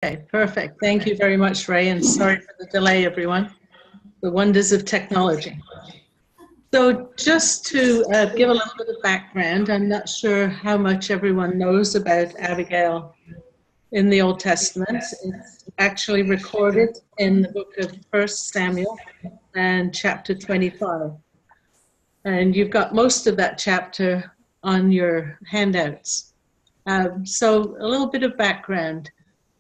Okay, perfect. Thank you very much, Ray, and sorry for the delay, everyone. The wonders of technology. So just to give a little bit of background, I'm not sure how much everyone knows about Abigail in the Old Testament. It's actually recorded in the book of 1 Samuel and chapter 25. And you've got most of that chapter on your handouts. So a little bit of background.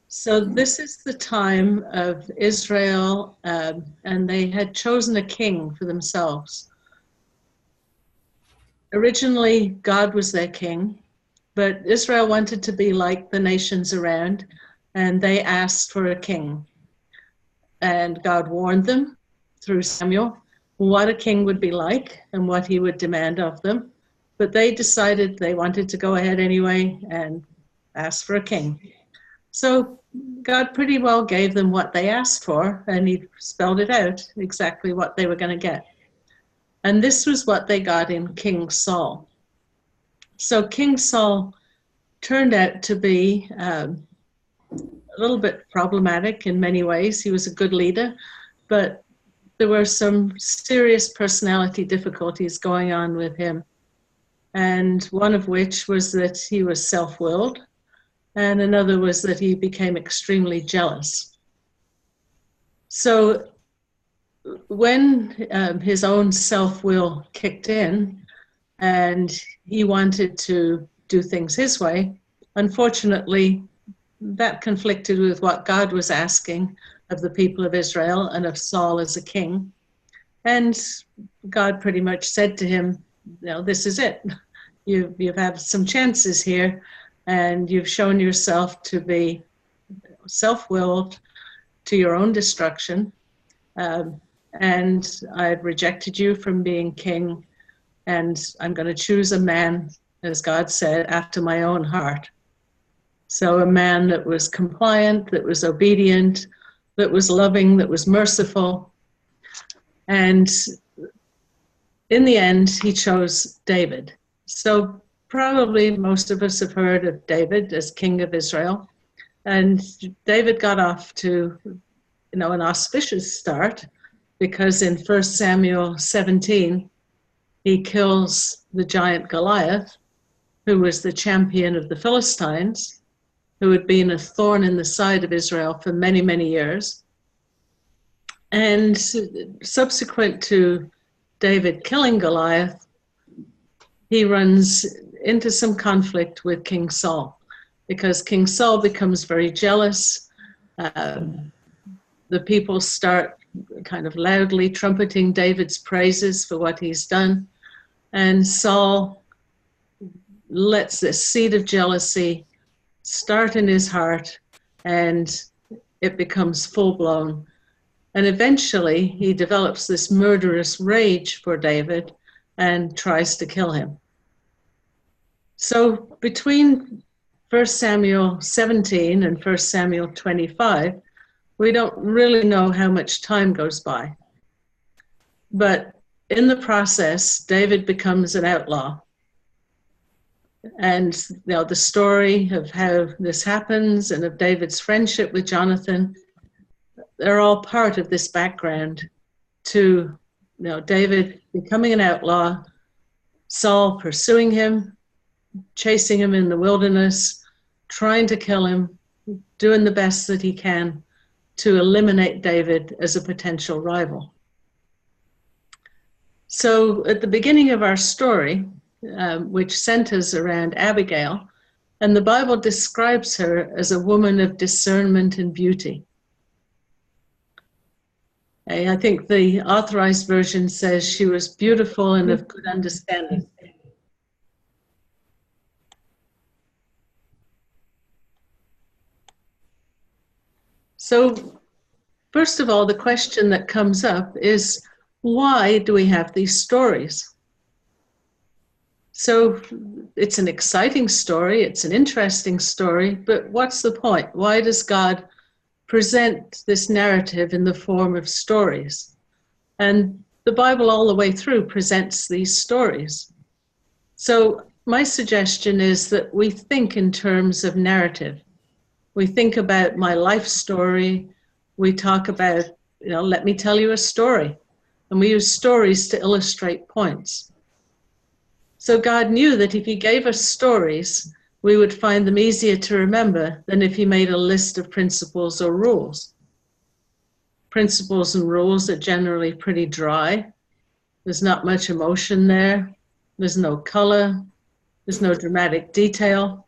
So this is the time of Israel, and they had chosen a king for themselves. Originally, God was their king, but Israel wanted to be like the nations around, and they asked for a king. And God warned them through Samuel what a king would be like and what he would demand of them. But they decided they wanted to go ahead anyway and ask for a king. So God pretty well gave them what they asked for, and he spelled it out exactly what they were going to get. And this was what they got in King Saul. So King Saul turned out to be a little bit problematic in many ways. He was a good leader, but there were some serious personality difficulties going on with him. And one of which was that he was self-willed, and another was that he became extremely jealous. So when his own self-will kicked in and he wanted to do things his way, unfortunately, that conflicted with what God was asking of the people of Israel and of Saul as a king. And God pretty much said to him, this is it. You've had some chances here, and you've shown yourself to be self-willed to your own destruction. And I've rejected you from being king, and I'm going to choose a man, as God said, after my own heart. So a man that was compliant, that was obedient, that was loving, that was merciful. And in the end, he chose David. So probably most of us have heard of David as king of Israel. And David got off to, an auspicious start, because in 1 Samuel 17, he kills the giant Goliath, who was the champion of the Philistines, who had been a thorn in the side of Israel for many, many years. And subsequent to David killing Goliath, he runs into some conflict with King Saul, because King Saul becomes very jealous. The people start kind of loudly trumpeting David's praises for what he's done. And Saul lets this seed of jealousy start in his heart, and it becomes full-blown. And eventually he develops this murderous rage for David and tries to kill him. So between 1 Samuel 17 and 1 Samuel 25, we don't really know how much time goes by. But in the process, David becomes an outlaw. And the story of how this happens and of David's friendship with Jonathan, they're all part of this background to David becoming an outlaw, Saul pursuing him, chasing him in the wilderness, trying to kill him, doing the best that he can to eliminate David as a potential rival. So at the beginning of our story, which centers around Abigail, and the Bible describes her as a woman of discernment and beauty. I think the Authorized Version says she was beautiful and of good understanding. So, first of all, the question that comes up is, why do we have these stories? So, it's an exciting story, it's an interesting story, but what's the point? Why does God present this narrative in the form of stories? And the Bible all the way through presents these stories. So, my suggestion is that we think in terms of narrative. We think about my life story. We talk about, let me tell you a story. And we use stories to illustrate points. So God knew that if he gave us stories, we would find them easier to remember than if he made a list of principles or rules. Principles and rules are generally pretty dry. There's not much emotion there. There's no color. There's no dramatic detail.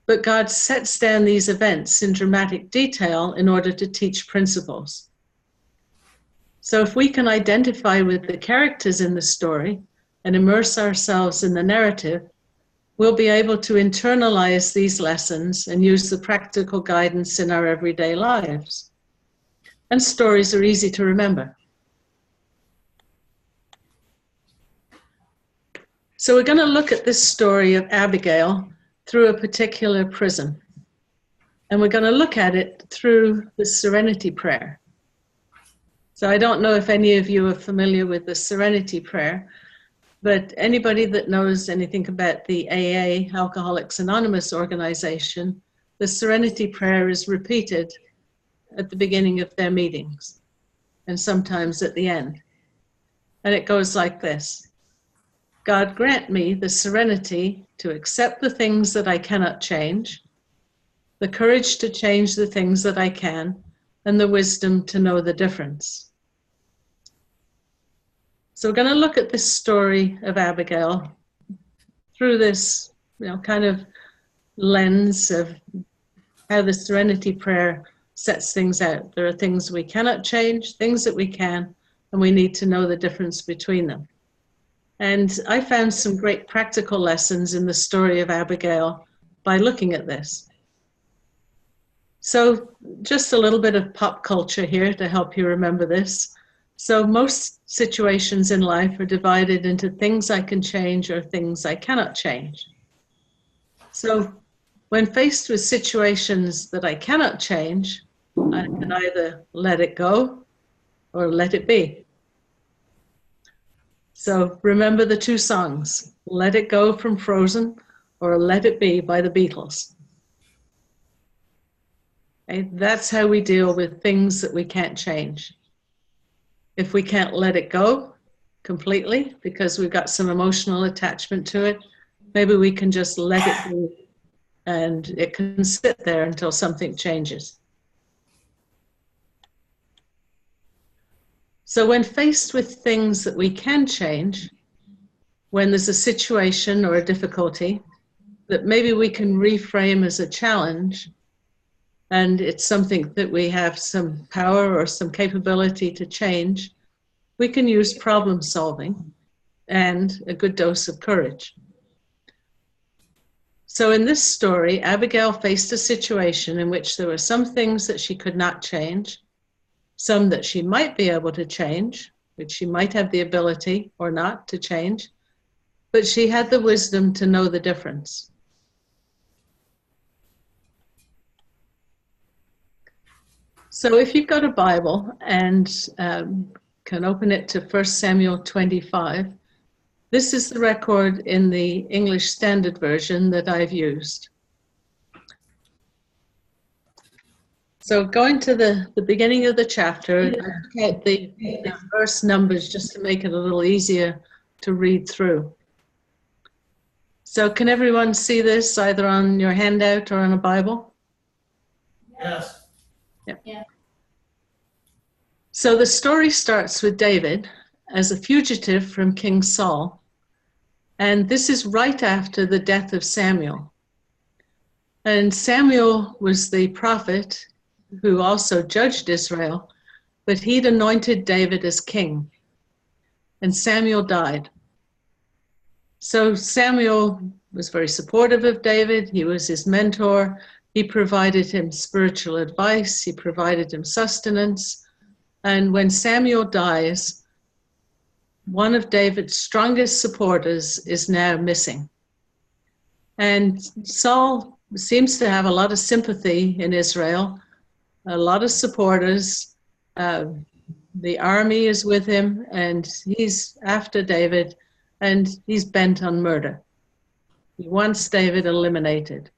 But God sets down these events in dramatic detail in order to teach principles. So if we can identify with the characters in the story and immerse ourselves in the narrative, we'll be able to internalize these lessons and use the practical guidance in our everyday lives. And stories are easy to remember. So we're going to look at this story of Abigail through a particular prism. And we're going to look at it through the Serenity Prayer. So I don't know if any of you are familiar with the Serenity Prayer, but anybody that knows anything about the AA, Alcoholics Anonymous organization, the Serenity Prayer is repeated at the beginning of their meetings and sometimes at the end. And it goes like this. God, grant me the serenity to accept the things that I cannot change, the courage to change the things that I can, and the wisdom to know the difference. So we're going to look at this story of Abigail through this, kind of lens of how the Serenity Prayer sets things out. There are things we cannot change, things that we can, and we need to know the difference between them. And I found some great practical lessons in the story of Abigail by looking at this. So just a little bit of pop culture here to help you remember this. So most situations in life are divided into things I can change or things I cannot change. So when faced with situations that I cannot change, I can either let it go or let it be. So remember the two songs, Let It Go from Frozen or Let It Be by the Beatles. Okay? That's how we deal with things that we can't change. If we can't let it go completely because we've got some emotional attachment to it, maybe we can just let it be and it can sit there until something changes. So when faced with things that we can change, when there's a situation or a difficulty that maybe we can reframe as a challenge, and it's something that we have some power or some capability to change, we can use problem solving and a good dose of courage. So in this story, Abigail faced a situation in which there were some things that she could not change, some that she might be able to change, which she might have the ability or not to change, but she had the wisdom to know the difference. So if you've got a Bible and can open it to 1 Samuel 25, this is the record in the English Standard Version that I've used. So going to the beginning of the chapter, I look at the verse numbers just to make it a little easier to read through. So can everyone see this either on your handout or on a Bible? Yes. Yeah. So the story starts with David as a fugitive from King Saul, and this is right after the death of Samuel. And Samuel was the prophet who also judged Israel, but he'd anointed David as king, and Samuel died. So Samuel was very supportive of David. He was his mentor. He provided him spiritual advice. He provided him sustenance. And when Samuel dies, one of David's strongest supporters is now missing. And Saul seems to have a lot of sympathy in Israel, a lot of supporters. The army is with him, and he's after David, and he's bent on murder. He wants David eliminated.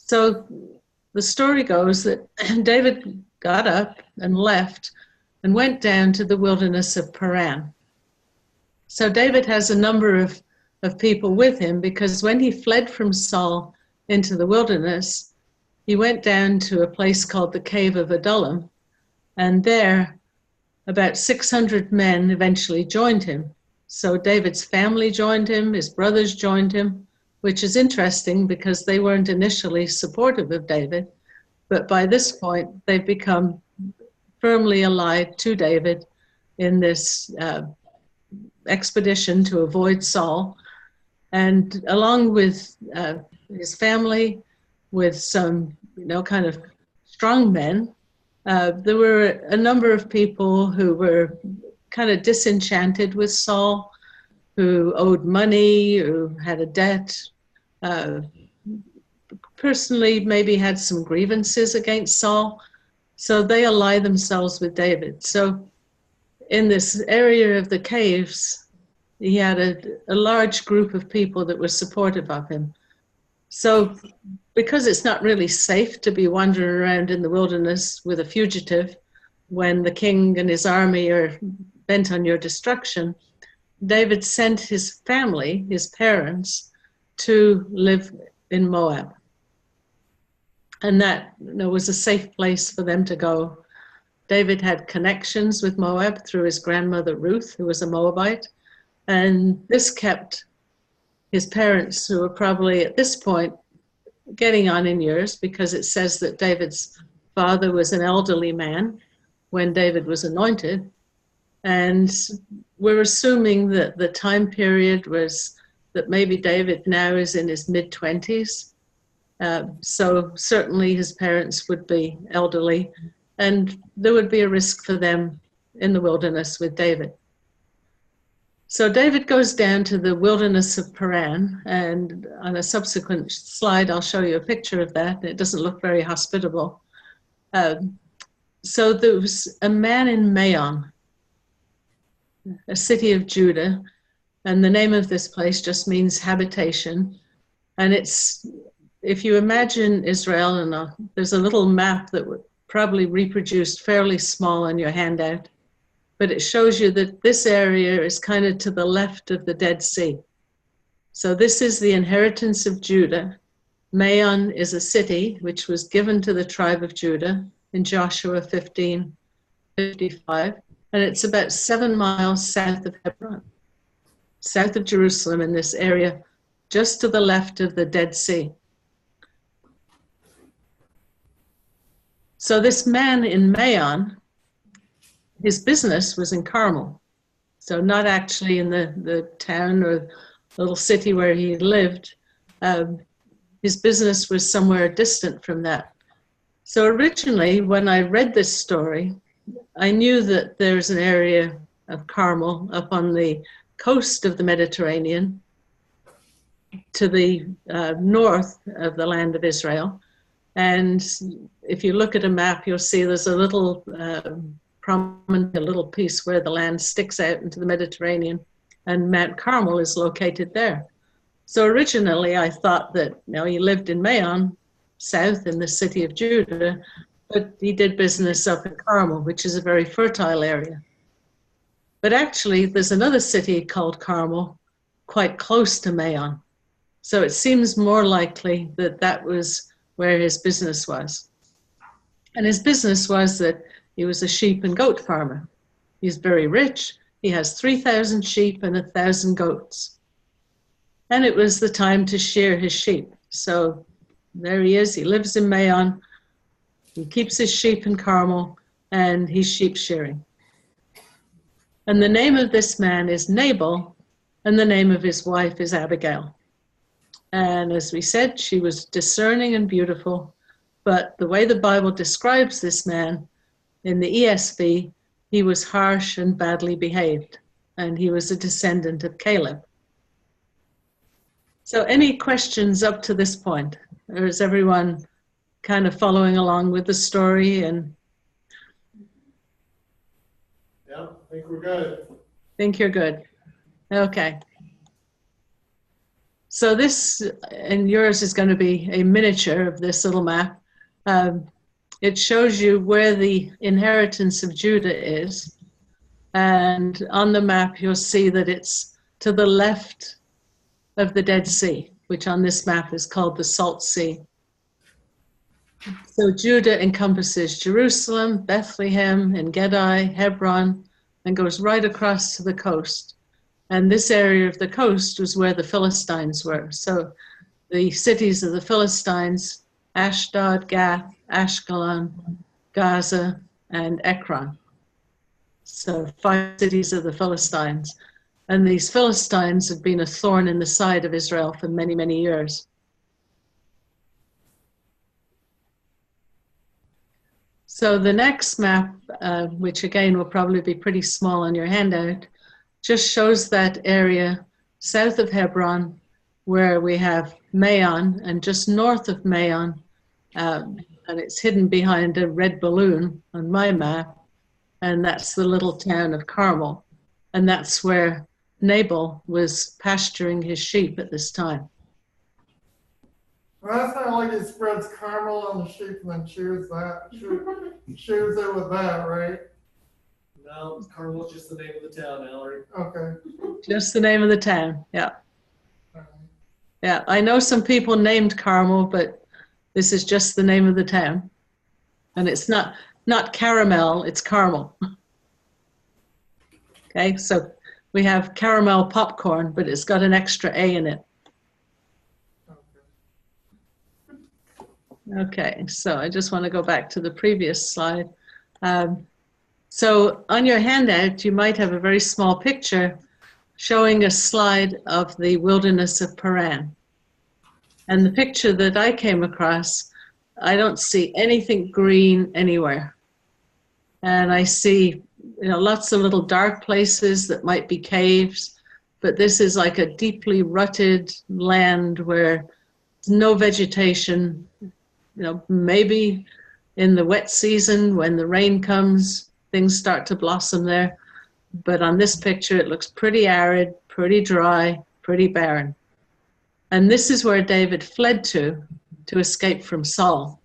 So the story goes that David got up and left and went down to the wilderness of Paran. So David has a number of people with him, because when he fled from Saul into the wilderness, he went down to a place called the Cave of Adullam, and there about 600 men eventually joined him. So David's family joined him, his brothers joined him, which is interesting because they weren't initially supportive of David, but by this point they've become firmly allied to David in this expedition to avoid Saul. And along with his family, with some, kind of strong men, there were a number of people who were kind of disenchanted with Saul, who owed money, who had a debt, personally maybe had some grievances against Saul. So they ally themselves with David. So in this area of the caves, he had a large group of people that were supportive of him. So because it's not really safe to be wandering around in the wilderness with a fugitive when the king and his army are bent on your destruction, David sent his family, his parents, to live in Moab. And that was a safe place for them to go. David had connections with Moab through his grandmother Ruth, who was a Moabite. And this kept his parents, who were probably at this point getting on in years, because it says that David's father was an elderly man when David was anointed. And we're assuming that the time period was that maybe David now is in his mid-20s. So certainly his parents would be elderly, and there would be a risk for them in the wilderness with David. So David goes down to the wilderness of Paran, and on a subsequent slide, I'll show you a picture of that. It doesn't look very hospitable. So there was a man in Maon, a city of Judah, and the name of this place just means habitation. And it's, if you imagine Israel, and there's a little map that would probably reproduced fairly small on your handout, but it shows you that this area is kind of to the left of the Dead Sea. So this is the inheritance of Judah. Maon is a city which was given to the tribe of Judah in Joshua 15:55, and it's about 7 miles south of Hebron, south of Jerusalem, in this area, just to the left of the Dead Sea. So this man in Maon, his business was in Carmel. So not actually in the town or little city where he lived. His business was somewhere distant from that. So originally, when I read this story, I knew that there's an area of Carmel up on the coast of the Mediterranean to the north of the land of Israel. And if you look at a map, you'll see there's a little prominent, a little piece where the land sticks out into the Mediterranean, and Mount Carmel is located there. So originally I thought that he lived in Maon, south in the city of Judah, but he did business up in Carmel, which is a very fertile area. But actually there's another city called Carmel quite close to Maon. So it seems more likely that that was where his business was. And his business was that he was a sheep and goat farmer. He's very rich. He has 3,000 sheep and 1,000 goats. And it was the time to shear his sheep. So there he is. He lives in Maon. He keeps his sheep in Carmel, and he's sheep shearing. And the name of this man is Nabal, and the name of his wife is Abigail. And as we said, she was discerning and beautiful, but the way the Bible describes this man, in the ESV, he was harsh and badly behaved, and he was a descendant of Caleb. So any questions up to this point? Or is everyone kind of following along with the story? And Yeah, I think we're good. think you're good? Okay. So this, and yours is going to be a miniature of this little map. It shows you where the inheritance of Judah is. And on the map, you'll see that it's to the left of the Dead Sea, which on this map is called the Salt Sea. So Judah encompasses Jerusalem, Bethlehem, En-gedi, Hebron, and goes right across to the coast. And this area of the coast was where the Philistines were. So the cities of the Philistines, Ashdod, Gath, Ashkelon, Gaza, and Ekron. So 5 cities of the Philistines. And these Philistines have been a thorn in the side of Israel for many, many years. So the next map, which again will probably be pretty small on your handout, just shows that area south of Hebron where we have Maon, and just north of Maon, and it's hidden behind a red balloon on my map, and that's the little town of Carmel. And that's where Nabal was pasturing his sheep at this time. Well, that's not like he spreads caramel on the sheep and then shears it with that, right? No, Carmel's just the name of the town, Ellery. Okay. Just the name of the town, yeah. Yeah, I know some people named Carmel, but this is just the name of the town. And it's not caramel, it's Carmel. Okay, so we have caramel popcorn, but it's got an extra A in it. Okay, so I just want to go back to the previous slide. So on your handout, you might have a very small picture showing a slide of the wilderness of Paran. And the picture that I came across, I don't see anything green anywhere. And I see, lots of little dark places that might be caves, but this is like a deeply rutted land where no vegetation. Maybe in the wet season when the rain comes, things start to blossom there. But on this picture, it looks pretty arid, pretty dry, pretty barren. And this is where David fled to escape from Saul.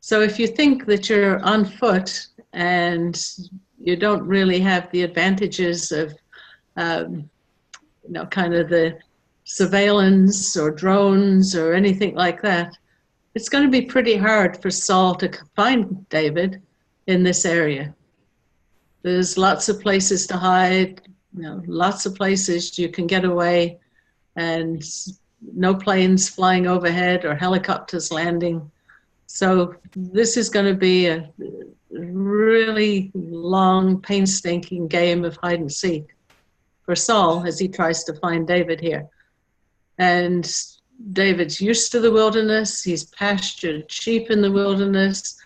So if you think that you're on foot and you don't really have the advantages of, kind of the surveillance or drones or anything like that, it's going to be pretty hard for Saul to find David in this area. There's lots of places to hide, lots of places you can get away, and no planes flying overhead or helicopters landing. So this is going to be a really long, painstaking game of hide and seek for Saul as he tries to find David here. And David's used to the wilderness. He's pastured sheep in the wilderness.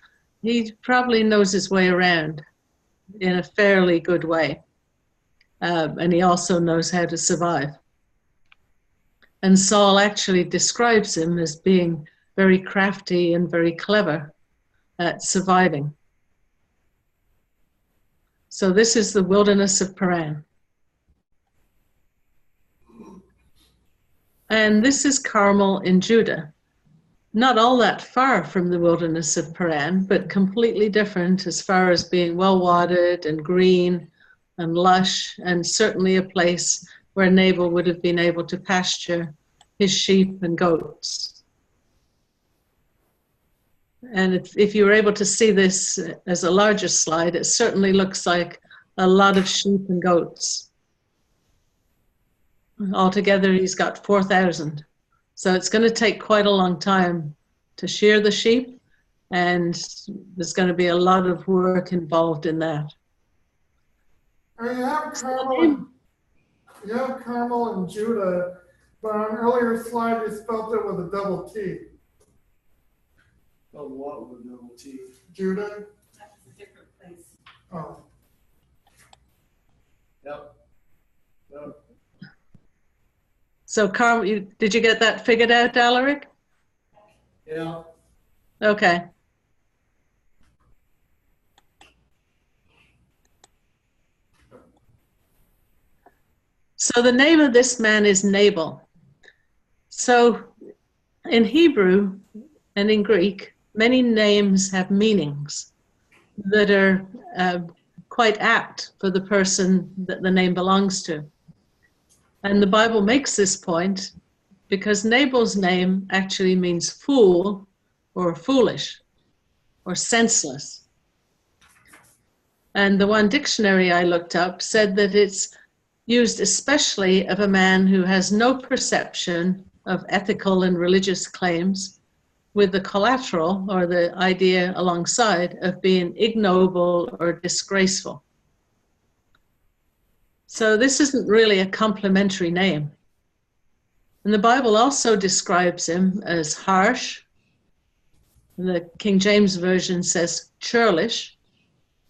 He probably knows his way around in a fairly good way. And he also knows how to survive. And Saul actually describes him as being very crafty and very clever at surviving. So this is the wilderness of Paran. And this is Carmel in Judah. Not all that far from the wilderness of Paran, but completely different as far as being well-watered and green and lush, and certainly a place where Nabal would have been able to pasture his sheep and goats. And if you were able to see this as a larger slide, it certainly looks like a lot of sheep and goats. Altogether, he's got 4,000. So it's going to take quite a long time to shear the sheep, and there's going to be a lot of work involved in that. You have Carmel and Judah, but on an earlier slide you spelled it with a double T. Oh, what with a double T? Judah? That's a different place. Oh. Yep. So Carmel, did you get that figured out, Alaric? Yeah. Okay. So the name of this man is Nabal. So in Hebrew and in Greek, many names have meanings that are quite apt for the person that the name belongs to. And the Bible makes this point because Nabal's name actually means fool or foolish or senseless. And the one dictionary I looked up said that it's used especially of a man who has no perception of ethical and religious claims, with the collateral or the idea alongside of being ignoble or disgraceful. So this isn't really a complimentary name. And the Bible also describes him as harsh. The King James Version says churlish,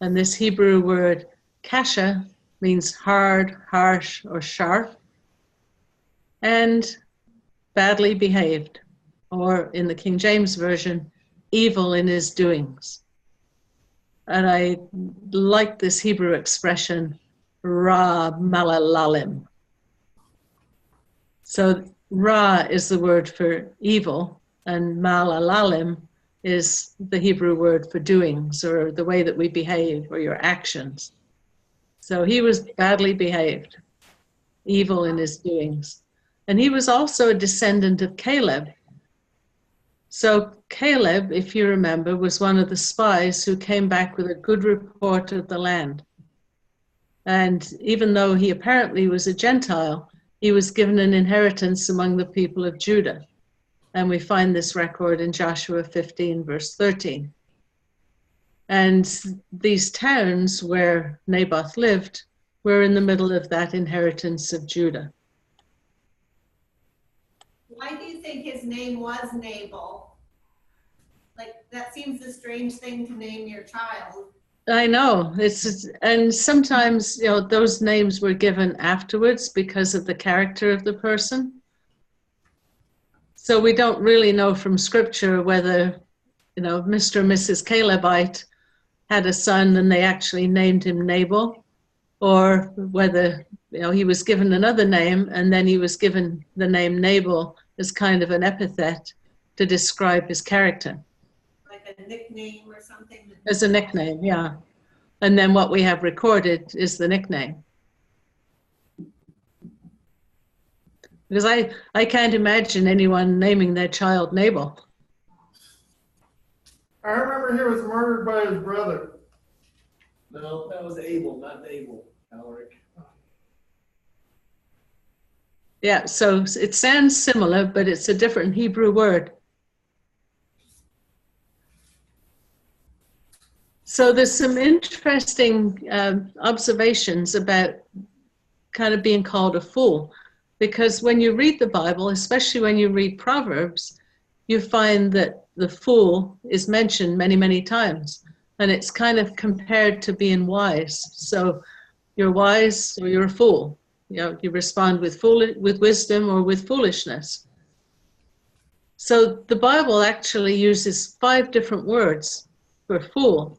and this Hebrew word kasha means hard, harsh, or sharp, and badly behaved, or in the King James Version, evil in his doings. And I like this Hebrew expression, ra malalalim. So ra is the word for evil, and malalalim is the Hebrew word for doings, or the way that we behave, or your actions. So he was badly behaved, evil in his doings. And he was also a descendant of Caleb. So Caleb, if you remember, was one of the spies who came back with a good report of the land. And even though he apparently was a Gentile, he was given an inheritance among the people of Judah. And we find this record in Joshua 15, verse 13. And these towns where Naboth lived were in the middle of that inheritance of Judah. Why do you think his name was Nabal? Like, that seems a strange thing to name your child. I know, and sometimes, you know, those names were given afterwards because of the character of the person. So we don't really know from scripture whether, you know, Mr. and Mrs. Calebite had a son and they actually named him Nabal, or whether, you know, he was given another name and then he was given the name Nabal as kind of an epithet to describe his character. Like a nickname or something? As a nickname, yeah. And then what we have recorded is the nickname. Because I can't imagine anyone naming their child Nabal. I remember he was murdered by his brother. No, that was Abel, not Nabal, Alaric. Yeah, so it sounds similar, but it's a different Hebrew word. So there's some interesting observations about kind of being called a fool, because when you read the Bible, especially when you read Proverbs, you find that the fool is mentioned many, many times, and it's kind of compared to being wise. So you're wise or you're a fool. You know, you respond with wisdom or with foolishness. So the Bible actually uses 5 different words for fool.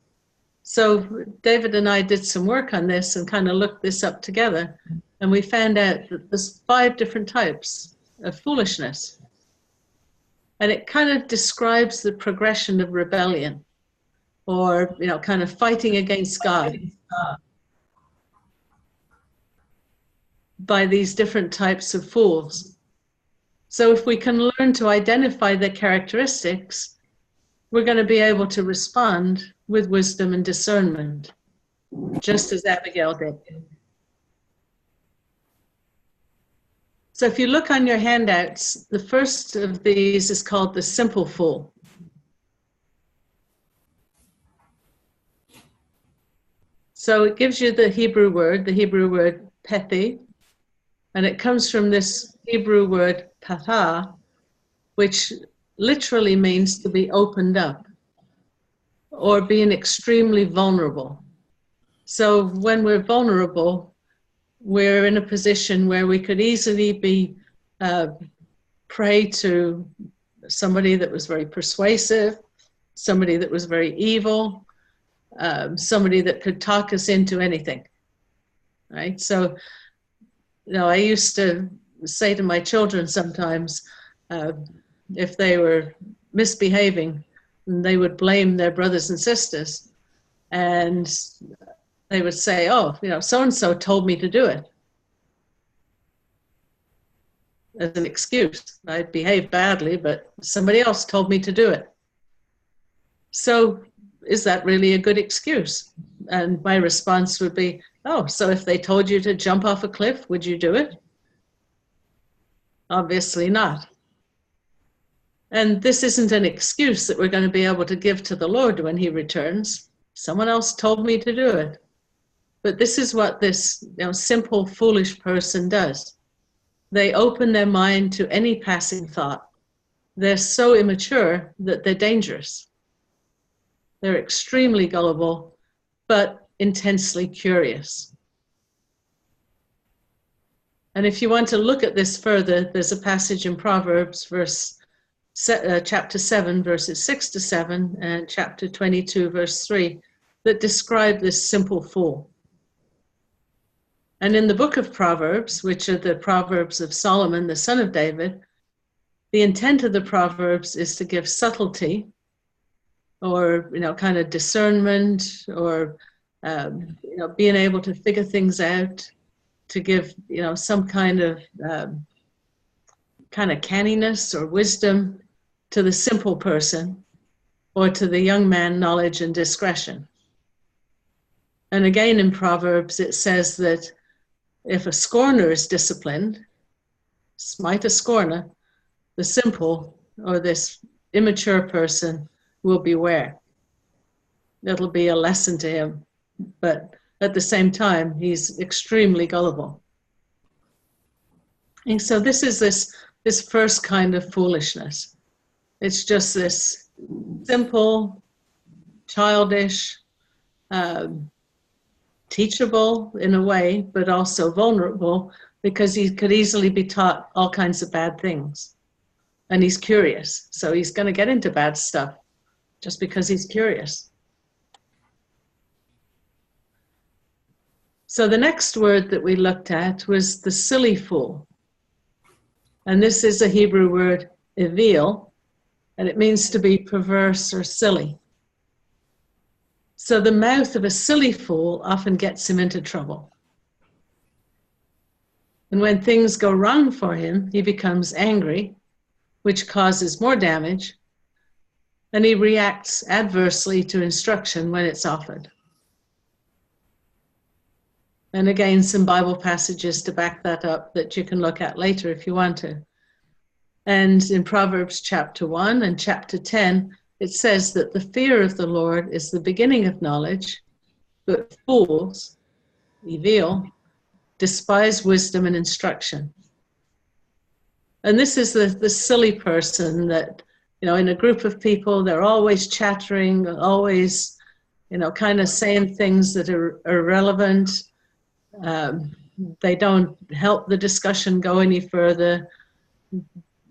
So David and I did some work on this and kind of looked this up together, and we found out that there's 5 different types of foolishness. And it kind of describes the progression of rebellion, or, you know, kind of fighting against God by these different types of fools. So if we can learn to identify their characteristics, we're going to be able to respond with wisdom and discernment, just as Abigail did. So if you look on your handouts, the first of these is called the simple fool. So it gives you the Hebrew word pethi, and it comes from this Hebrew word patah, which literally means to be opened up or being extremely vulnerable. So when we're vulnerable, we're in a position where we could easily be prey to somebody that was very persuasive, somebody that was very evil, somebody that could talk us into anything, right? So, you know, I used to say to my children sometimes, if they were misbehaving, and they would blame their brothers and sisters. And they would say, oh, so-and-so told me to do it. As an excuse. I behaved badly, but somebody else told me to do it. So is that really a good excuse? And my response would be, oh, so if they told you to jump off a cliff, would you do it? Obviously not. And this isn't an excuse that we're going to be able to give to the Lord when he returns. Someone else told me to do it. But this is what this simple, foolish person does. They open their mind to any passing thought. They're so immature that they're dangerous. They're extremely gullible, but intensely curious. And if you want to look at this further, there's a passage in Proverbs, chapter 7, verses 6 to 7, and chapter 22, verse 3, that describe this simple fool. And in the book of Proverbs, which are the Proverbs of Solomon, the son of David, the intent of the Proverbs is to give subtlety or, kind of discernment or, being able to figure things out, to give, some kind of canniness or wisdom to the simple person, or to the young man, knowledge and discretion. And again in Proverbs, it says that if a scorner is disciplined, smite a scorner, the simple or this immature person will beware. It'll be a lesson to him, but at the same time, he's extremely gullible. And so this is this first kind of foolishness. It's just this simple, childish, teachable in a way, but also vulnerable, because he could easily be taught all kinds of bad things. And he's curious, so he's going to get into bad stuff just because he's curious. So the next word that we looked at was the silly fool. And this is a Hebrew word, Abigail, and it means to be perverse or silly. So the mouth of a silly fool often gets him into trouble. And when things go wrong for him, he becomes angry, which causes more damage, and he reacts adversely to instruction when it's offered. And again, some Bible passages to back that up that you can look at later if you want to. And in Proverbs chapter 1 and chapter 10, it says that the fear of the Lord is the beginning of knowledge, but fools, Abigail, despise wisdom and instruction. And this is the silly person that, in a group of people, they're always chattering, always, kind of saying things that are irrelevant. They don't help the discussion go any further.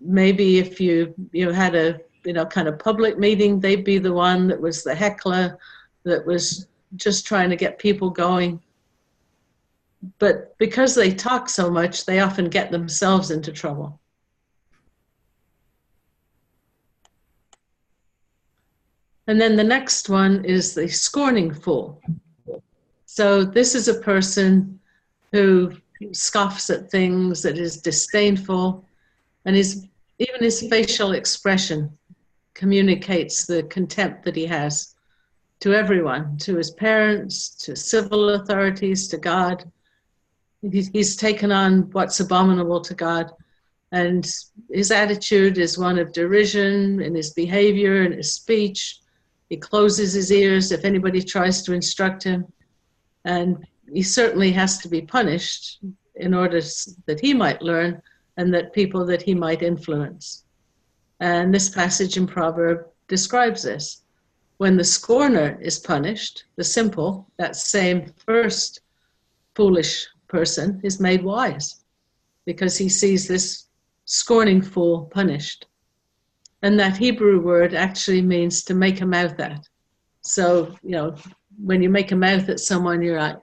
Maybe if you had a kind of public meeting, they'd be the one that was the heckler, that was just trying to get people going. But because they talk so much, they often get themselves into trouble. And then the next one is the scorning fool. So this is a person who scoffs at things, that is disdainful, and even his facial expression communicates the contempt that he has to everyone, to his parents, to civil authorities, to God. He's taken on what's abominable to God, and his attitude is one of derision in his behavior and his speech. He closes his ears if anybody tries to instruct him, and he certainly has to be punished in order that he might learn and that people that he might influence. And this passage in Proverbs describes this. When the scorner is punished, the simple, that same first foolish person, is made wise because he sees this scorning fool punished. And that Hebrew word actually means to make a mouth at. So, when you make a mouth at someone, you're like,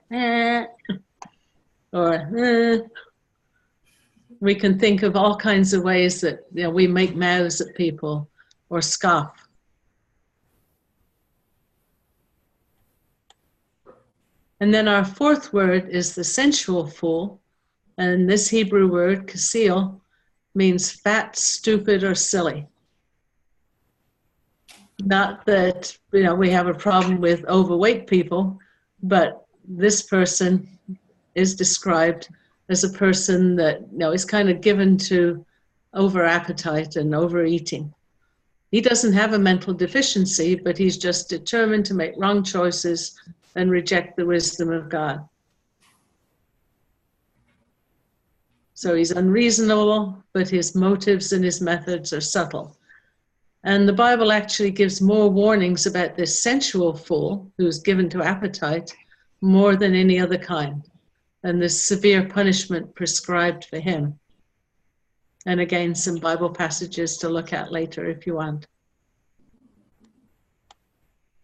or we can think of all kinds of ways that we make mouths at people or scoff. And then our fourth word is the sensual fool. And this Hebrew word, kasil, means fat, stupid, or silly. Not that, we have a problem with overweight people, but this person is described as a person that, is kind of given to over appetite and overeating. He doesn't have a mental deficiency, but he's just determined to make wrong choices and reject the wisdom of God. So he's unreasonable, but his motives and his methods are subtle. And the Bible actually gives more warnings about this sensual fool who's given to appetite more than any other kind, and this severe punishment prescribed for him. And again, some Bible passages to look at later if you want.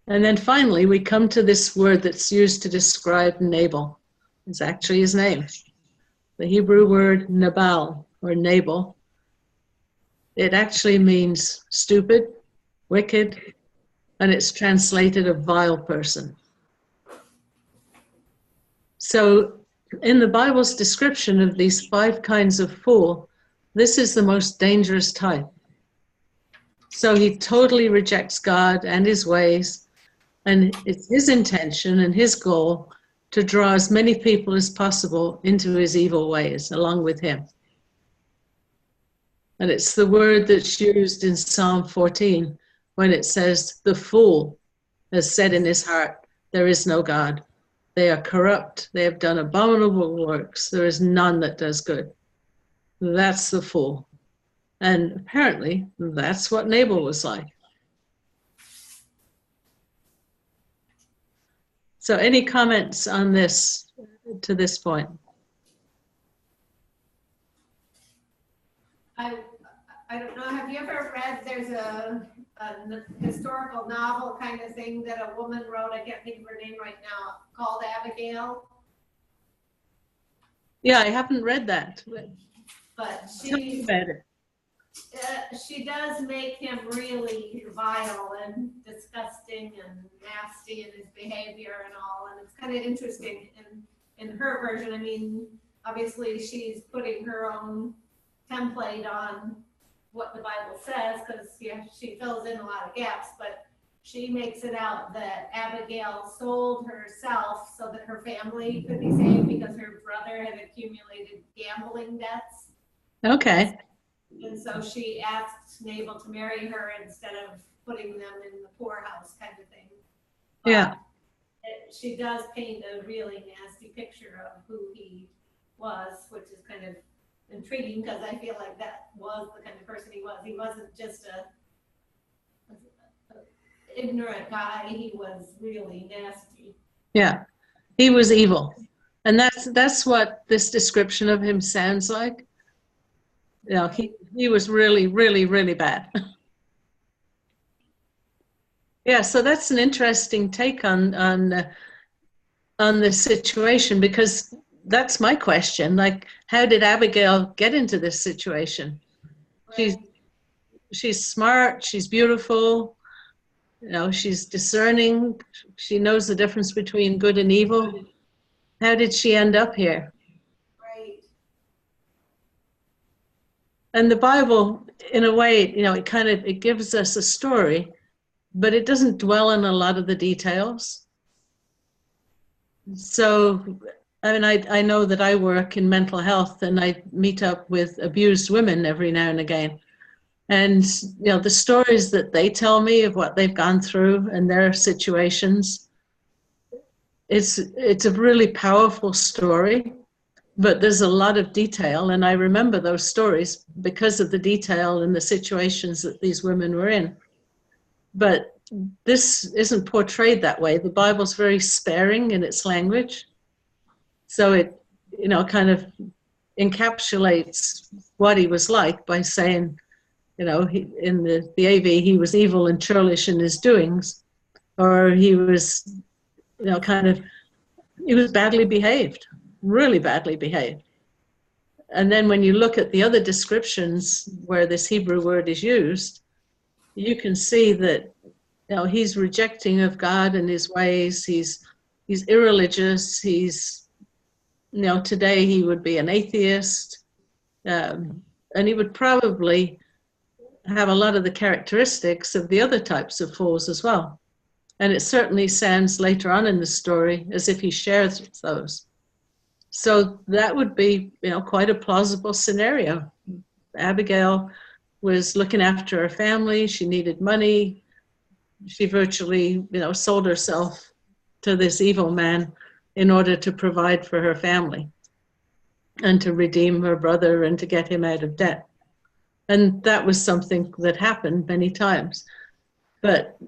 And then finally, we come to this word that's used to describe Nabal. It's actually his name. The Hebrew word Nabal, or Nabal. It actually means stupid, wicked, and it's translated a vile person. So in the Bible's description of these 5 kinds of fool, this is the most dangerous type. So he totally rejects God and his ways, and it's his intention and his goal to draw as many people as possible into his evil ways along with him. And it's the word that's used in Psalm 14 when it says, the fool has said in his heart, there is no God. They are corrupt. They have done abominable works. There is none that does good. That's the fool. And apparently, that's what Nabal was like. So any comments on this to this point? I don't know, have you ever read, there's a historical novel kind of thing that a woman wrote, I can't think of her name right now, called Abigail? Yeah, I haven't read that. But Tell me about it. she does make him really vile and disgusting and nasty in his behavior and all, and it's kind of interesting in her version. I mean, obviously she's putting her own template on what the Bible says, because she fills in a lot of gaps, but she makes it out that Abigail sold herself so that her family could be saved because her brother had accumulated gambling debts. Okay. And so she asked Nabal to marry her instead of putting them in the poorhouse kind of thing. But Yeah. she does paint a really nasty picture of who he was, which is kind of intriguing because I feel like that was the kind of person he was. He wasn't just a ignorant guy. He was really nasty. Yeah. He was evil. And that's what this description of him sounds like. He was really, really, really bad. Yeah, so that's an interesting take on this situation, because that's my question. Like, how did Abigail get into this situation? Right. She's smart, she's beautiful, she's discerning, she knows the difference between good and evil. How did she end up here? Right. And the Bible, in a way, it gives us a story, but it doesn't dwell on a lot of the details. So, I mean, I know that I work in mental health and I meet up with abused women every now and again. And, the stories that they tell me of what they've gone through and their situations, it's a really powerful story, but there's a lot of detail. And I remember those stories because of the detail and the situations that these women were in. But this isn't portrayed that way. The Bible's very sparing in its language. So it, kind of encapsulates what he was like by saying, he, in the AV, he was evil and churlish in his doings, or he was, he was badly behaved, really badly behaved. And then when you look at the other descriptions where this Hebrew word is used, you can see that, he's rejecting of God and his ways. He's he's irreligious. He's, today he would be an atheist. And he would probably have a lot of the characteristics of the other types of fools as well. And it certainly sounds later on in the story as if he shares those. So that would be, quite a plausible scenario. Abigail was looking after her family. She needed money. She virtually, sold herself to this evil man in order to provide for her family and to redeem her brother and to get him out of debt. And that was something that happened many times. But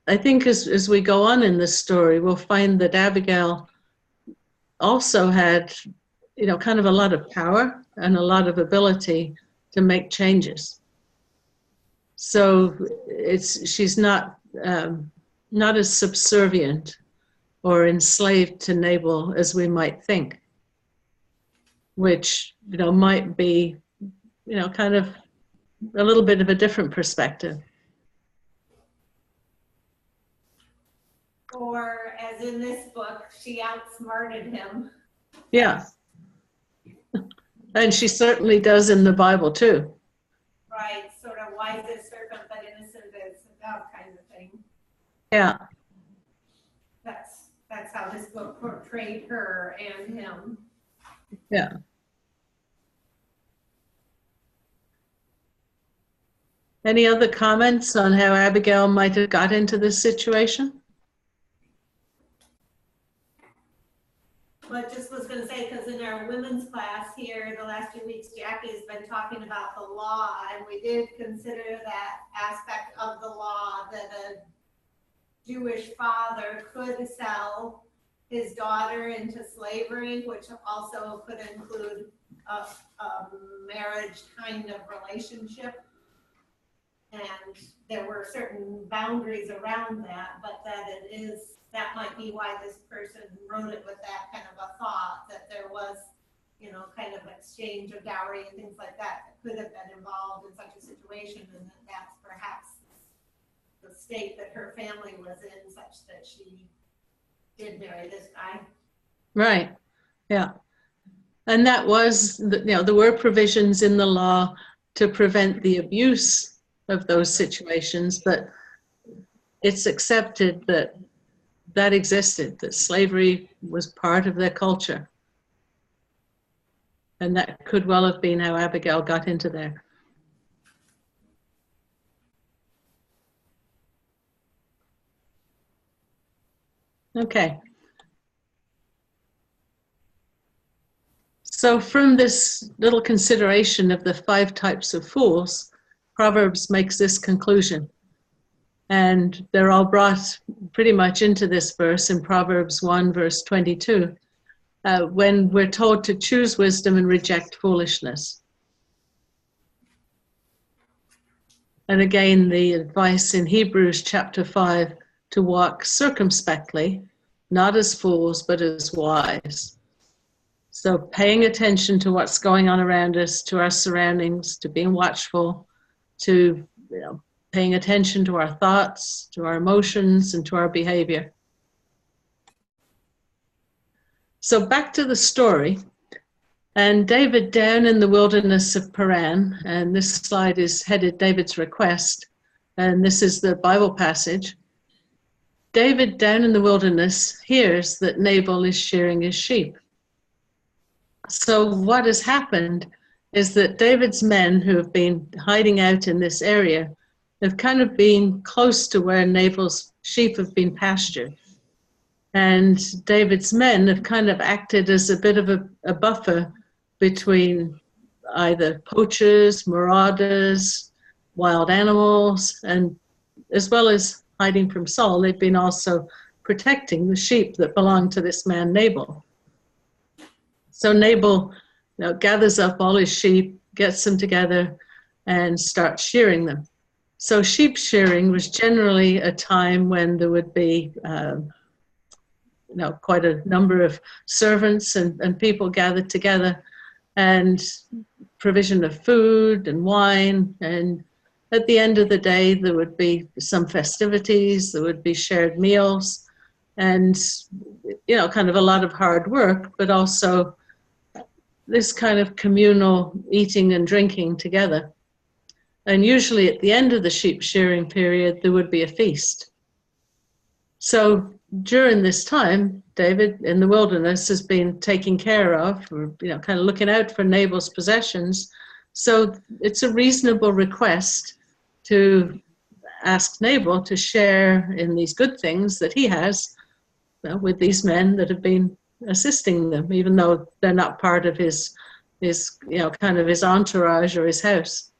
I think as we go on in this story, we'll find that Abigail also had, kind of a lot of power and a lot of ability to make changes. So she's not as subservient or enslaved to Nabal as we might think, which, might be, kind of a little bit of a different perspective. Or as in this book, she outsmarted him. Yeah. And she certainly does in the Bible too. Right, sort of wise as serpent, but innocent as a dove kind of thing. Yeah. That's how this book portrayed her and him. Yeah. Any other comments on how Abigail might have got into this situation? But just was going to say, because in our women's class here, the last few weeks, Jackie has been talking about the law, and we did consider that aspect of the law that a Jewish father could sell his daughter into slavery, which also could include a marriage kind of relationship. And there were certain boundaries around that, but that might be why this person wrote it with that kind of a thought, that there was, kind of exchange of dowry and things like that could have been involved in such a situation, and that's perhaps the state that her family was in, such that she did marry this guy. Right. Yeah. And that was, there were provisions in the law to prevent the abuse of those situations, but it's accepted that existed, that slavery was part of their culture. And that could well have been how Abigail got into there. Okay. So from this little consideration of the 5 types of fools, Proverbs makes this conclusion. And they're all brought pretty much into this verse in Proverbs 1, verse 22, when we're told to choose wisdom and reject foolishness. And again, the advice in Hebrews chapter 5 to walk circumspectly, not as fools, but as wise. So paying attention to what's going on around us, to our surroundings, to being watchful, to paying attention to our thoughts, to our emotions, and to our behavior. So back to the story. And David down in the wilderness of Paran, and this slide is headed David's request, and this is the Bible passage. David down in the wilderness hears that Nabal is shearing his sheep. So what has happened is that David's men who have been hiding out in this area have kind of been close to where Nabal's sheep have been pastured. And David's men have kind of acted as a bit of a buffer between either poachers, marauders, wild animals, and as well as hiding from Saul, they've been also protecting the sheep that belong to this man Nabal. So Nabal gathers up all his sheep, gets them together, and starts shearing them. So sheep shearing was generally a time when there would be quite a number of servants and people gathered together, and provision of food and wine. And at the end of the day, there would be some festivities, there would be shared meals. and, kind of a lot of hard work, but also this kind of communal eating and drinking together. And usually at the end of the sheep shearing period, there would be a feast. So during this time, David in the wilderness has been taken care of, or, kind of looking out for Nabal's possessions. So it's a reasonable request to ask Nabal to share in these good things that he has with these men that have been assisting them, even though they're not part of his kind of his entourage or his house.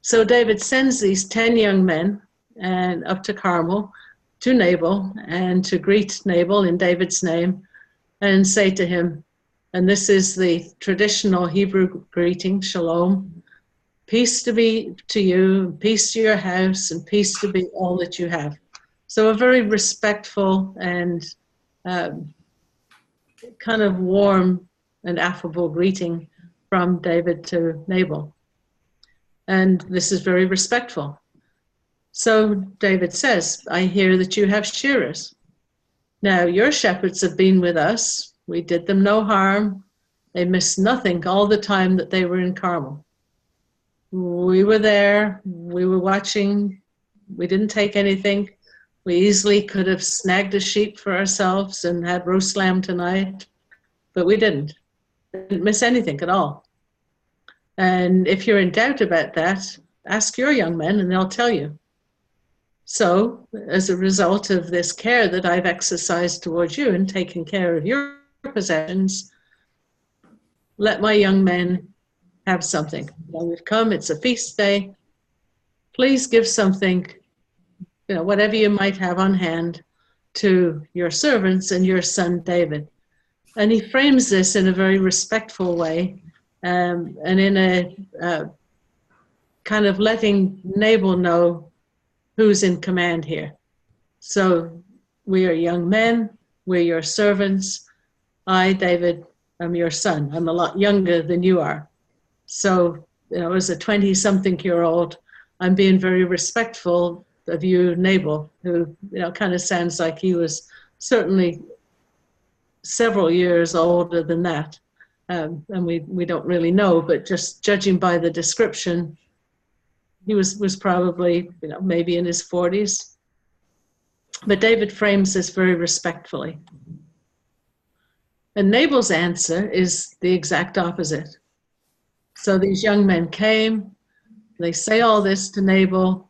So David sends these 10 young men and up to Carmel to Nabal and to greet Nabal in David's name and say to him, and this is the traditional Hebrew greeting, shalom, peace to be to you, peace to your house, and peace to be all that you have. So a very respectful and kind of warm and affable greeting from David to Nabal. And this is very respectful. So David says, I hear that you have shearers. Now your shepherds have been with us. We did them no harm. They missed nothing all the time that they were in Carmel. We were there. We were watching. We didn't take anything. We easily could have snagged a sheep for ourselves and had roast lamb tonight, but we didn't. Didn't miss anything at all. And if you're in doubt about that, ask your young men and they'll tell you. So as a result of this care that I've exercised towards you and taking care of your possessions, let my young men have something. Now we've come, it's a feast day. Please give something, whatever you might have on hand, to your servants and your son David. And he frames this in a very respectful way, and in a kind of letting Nabal know who's in command here. So we are young men, we're your servants. I, David, am your son. I'm a lot younger than you are. So, as a 20-something-year-old, I'm being very respectful of you, Nabal, who, kind of sounds like he was certainly several years older than that. And we don't really know, but just judging by the description, he was probably, maybe in his 40s. But David frames this very respectfully. And Nabal's answer is the exact opposite. So these young men came, they say all this to Nabal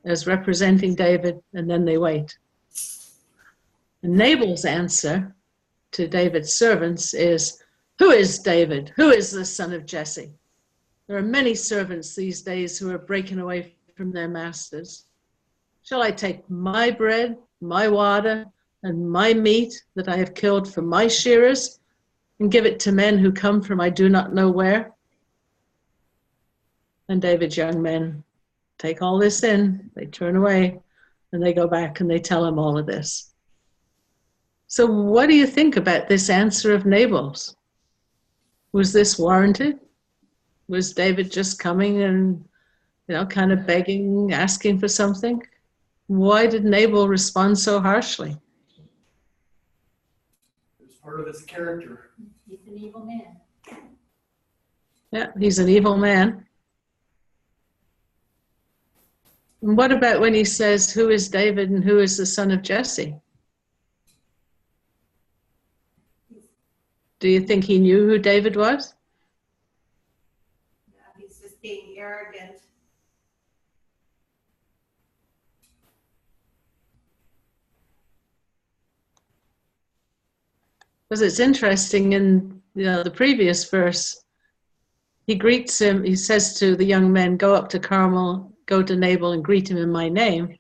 as representing David, and then they wait. And Nabal's answer to David's servants is, who is David? Who is the son of Jesse? There are many servants these days who are breaking away from their masters. Shall I take my bread, my water, and my meat that I have killed for my shearers and give it to men who come from I do not know where? And David's young men take all this in, they turn away, and they go back and they tell him all of this. So what do you think about this answer of Nabal's? Was this warranted? Was David just coming and, kind of begging, asking for something? Why did Nabal respond so harshly? It was part of his character. He's an evil man. Yeah, he's an evil man. And what about when he says, who is David and who is the son of Jesse? Do you think he knew who David was? He's just being arrogant. Because it's interesting in the previous verse, he greets him, he says to the young men, go up to Carmel, go to Nabal and greet him in my name.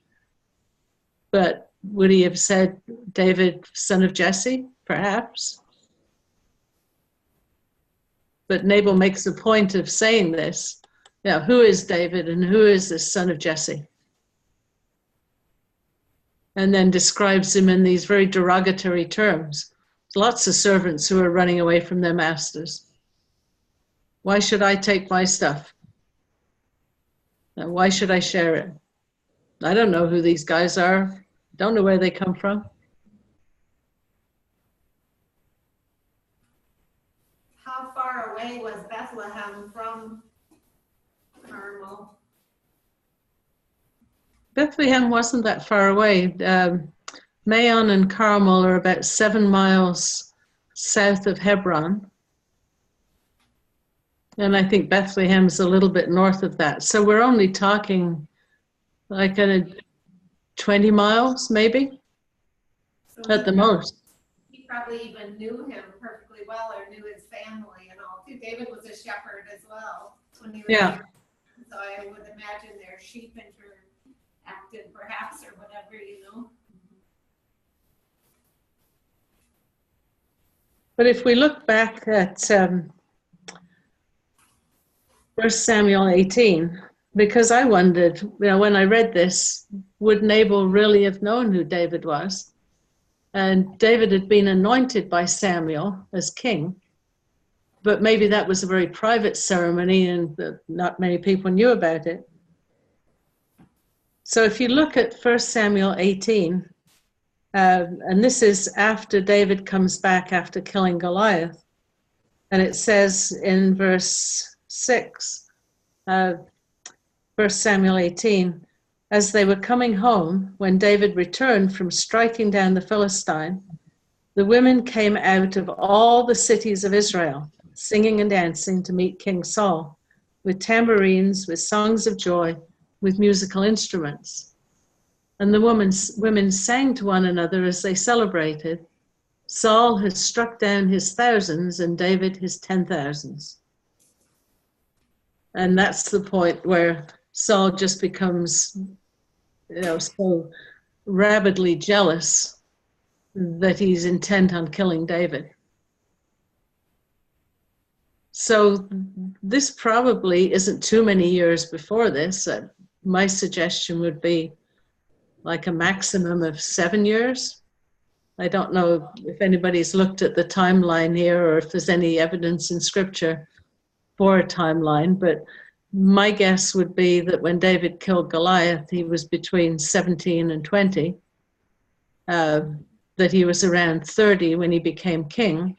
But would he have said, David, son of Jesse? Perhaps. But Nabal makes a point of saying this. Who is David and who is this son of Jesse? And then describes him in these very derogatory terms. Lots of servants who are running away from their masters. Why should I take my stuff? Why should I share it? I don't know who these guys are. Don't know where they come from. away was Bethlehem from Carmel? Bethlehem wasn't that far away. Maon and Carmel are about 7 miles south of Hebron. And I think Bethlehem's a little bit north of that. So we're only talking like 20 miles, maybe, So at the most. He probably even knew him perfectly well, or knew his family and all too. David was a shepherd as well when he was Yeah. young. So I would imagine their sheep interacted perhaps or whatever, you know. But if we look back at 1 Samuel 18, because I wondered, when I read this, would Nabal really have known who David was? And David had been anointed by Samuel as king, but maybe that was a very private ceremony and not many people knew about it. So if you look at 1 Samuel 18, and this is after David comes back after killing Goliath, and it says in verse 6, 1 Samuel 18, as they were coming home, when David returned from striking down the Philistine, the women came out of all the cities of Israel, singing and dancing to meet King Saul, with tambourines, with songs of joy, with musical instruments. And the women sang to one another as they celebrated, Saul has struck down his thousands and David his 10,000s. And that's the point where Saul just becomes, so rabidly jealous that he's intent on killing David. So this probably isn't too many years before this. My suggestion would be like a maximum of 7 years. I don't know if anybody's looked at the timeline here or if there's any evidence in scripture for a timeline, but my guess would be that when David killed Goliath, he was between 17 and 20, that he was around 30 when he became king.